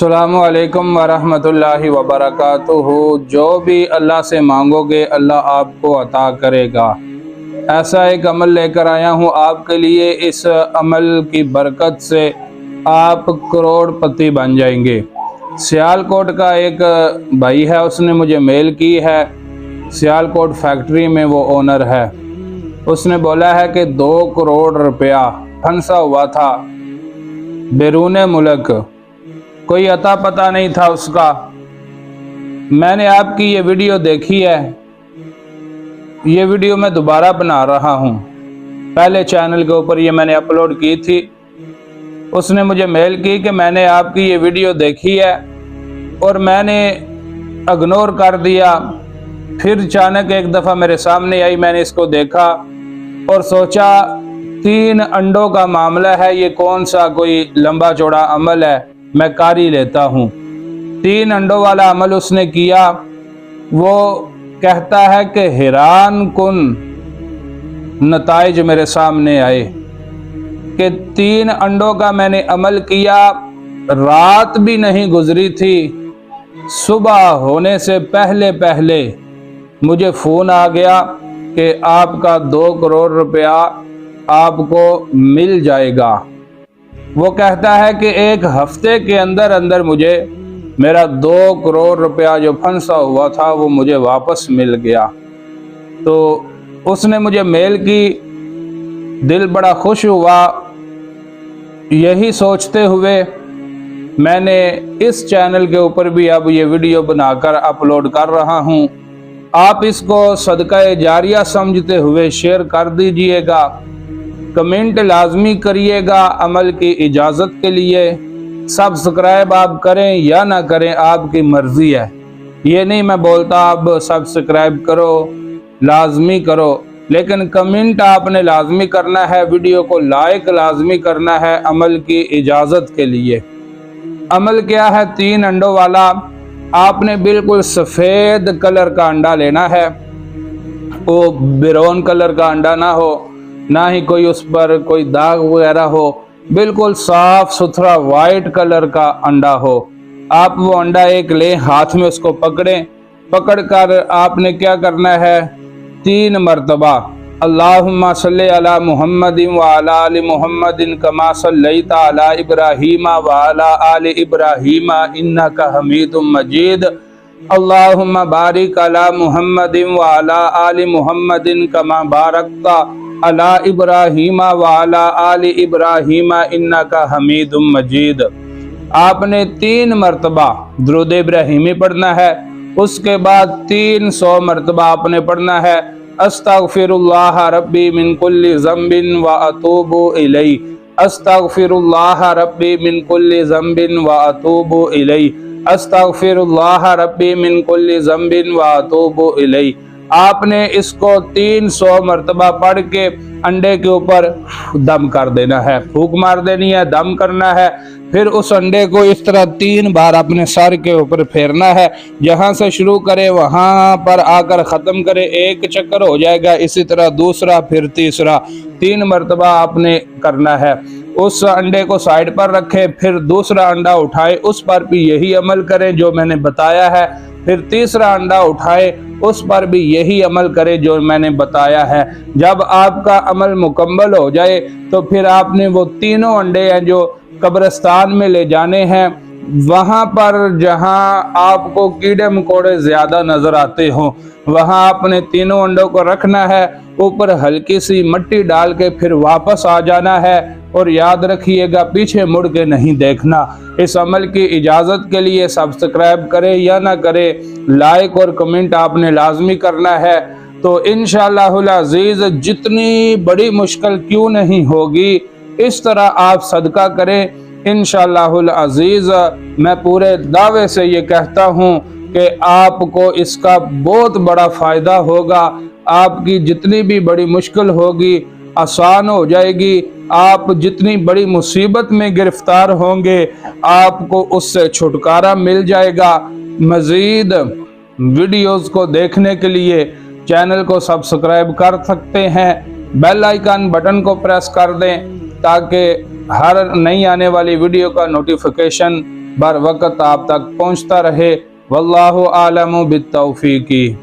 अस्सलामु अलैकुम वरहमतुल्लाहि वबरकातुहू। जो भी अल्लाह से मांगोगे अल्लाह आपको अता करेगा। ऐसा एक अमल लेकर आया हूँ आपके लिए। इस अमल की बरकत से आप करोड़पति बन जाएंगे। सियालकोट का एक भाई है, उसने मुझे मेल की है। सियालकोट फैक्ट्री में वो ओनर है। उसने बोला है कि 2 करोड़ रुपया फंसा हुआ था बैरून मुल्क, कोई अता पता नहीं था उसका। मैंने आपकी ये वीडियो देखी है, ये वीडियो मैं दोबारा बना रहा हूँ। पहले चैनल के ऊपर ये मैंने अपलोड की थी। उसने मुझे मेल की कि मैंने आपकी ये वीडियो देखी है और मैंने इग्नोर कर दिया। फिर अचानक एक दफ़ा मेरे सामने आई, मैंने इसको देखा और सोचा 3 अंडों का मामला है, ये कौन सा कोई लंबा चौड़ा अमल है, मैं कर ही लेता हूँ। 3 अंडों वाला अमल उसने किया। वो कहता है कि हैरान कुन नताइज मेरे सामने आए कि 3 अंडों का मैंने अमल किया, रात भी नहीं गुजरी थी, सुबह होने से पहले पहले मुझे फ़ोन आ गया कि आपका 2 करोड़ रुपया आपको मिल जाएगा। वो कहता है कि 1 हफ्ते के अंदर अंदर मुझे मेरा 2 करोड़ रुपया जो फंसा हुआ था वो मुझे वापस मिल गया। तो उसने मुझे मेल की, दिल बड़ा खुश हुआ। यही सोचते हुए मैंने इस चैनल के ऊपर भी अब ये वीडियो बनाकर अपलोड कर रहा हूँ। आप इसको सदका जारिया समझते हुए शेयर कर दीजिएगा, कमेंट लाजमी करिएगा। अमल की इजाज़त के लिए सब्सक्राइब आप करें या ना करें आपकी मर्ज़ी है। ये नहीं मैं बोलता आप सब्सक्राइब करो, लाजमी करो, लेकिन कमेंट आपने लाजमी करना है, वीडियो को लाइक लाजमी करना है अमल की इजाज़त के लिए। अमल क्या है? 3 अंडों वाला। आपने बिल्कुल सफ़ेद कलर का अंडा लेना है, वो ब्राउन कलर का अंडा ना हो, ना ही कोई उस पर कोई दाग वगैरह हो, बिल्कुल साफ सुथरा वाइट कलर का अंडा हो। आप वो अंडा एक लें, हाथ में उसको पकड़ें। पकड़कर आपने क्या करना है? 3 मरतबा अल्लाहुम्मा सल्ली अला मुहम्मदिन व अला आलि मुहम्मदिन कमा सल्लैता अला इब्राहीम व अला आलि इब्राहीम इन्नका हमीदुम मजीद। अल्लाहुम्मा बारिक अला मुहम्मदिन व अला आलि मुहम्मदिन कमा बारकता अला इब्राहीम व अला आलि इब्राहीम इन्नका हमीदुम मजीद। आपने 3 मरतबा दुरूद इब्राहीमी पढ़ना है। उसके बाद 300 मरतबा आपने पढ़ना है अस्तगफिरुल्लाह रब्बी मिन कुल्ली ज़ंबिन व अतूबु इलैहि, अस्तगफिरुल्लाह रब्बी मिन कुल्ली ज़ंबिन व अतूबु इलैहि, अस्तगफिरुल्लाह रब्बी मिन कुल्ली ज़ंबिन व अतूबु इलैहि। आपने इसको 300 मरतबा पढ़ के अंडे के ऊपर दम कर देना है, फूंक मार देनी है, दम करना है। फिर उस अंडे को इस तरह 3 बार अपने सर के ऊपर फेरना है। जहाँ से शुरू करे वहाँ पर आकर ख़त्म करे, 1 चक्कर हो जाएगा। इसी तरह दूसरा, फिर तीसरा, 3 मरतबा आपने करना है। उस अंडे को साइड पर रखें, फिर दूसरा अंडा उठाए, उस पर भी यही अमल करें जो मैंने बताया है। फिर तीसरा अंडा उठाए, उस पर भी यही अमल करें जो मैंने बताया है। जब आपका अमल मुकम्मल हो जाए तो फिर आपने वो 3 अंडे हैं जो कब्रिस्तान में ले जाने हैं। वहाँ पर जहाँ आपको कीड़े मकोड़े ज़्यादा नज़र आते हों, वहाँ आपने 3 अंडों को रखना है, ऊपर हल्की सी मिट्टी डाल के फिर वापस आ जाना है। और याद रखिएगा, पीछे मुड़ के नहीं देखना। इस अमल की इजाज़त के लिए सब्सक्राइब करें या ना करें, लाइक और कमेंट आपने लाजमी करना है। तो इंशाअल्लाहुल अज़ीज़ जितनी बड़ी मुश्किल क्यों नहीं होगी, इस तरह आप सदका करें। इंशाअल्लाहुल अज़ीज़ मैं पूरे दावे से ये कहता हूँ कि आपको इसका बहुत बड़ा फ़ायदा होगा। आपकी जितनी भी बड़ी मुश्किल होगी आसान हो जाएगी। आप जितनी बड़ी मुसीबत में गिरफ्तार होंगे आपको उससे छुटकारा मिल जाएगा। मज़ीद वीडियोज़ को देखने के लिए चैनल को सब्सक्राइब कर सकते हैं, बेल आइकन बटन को प्रेस कर दें ताकि हर नई आने वाली वीडियो का नोटिफिकेशन بر وقت آپ تک پہنچتا رہے۔ واللہ عالم بالتوفیق۔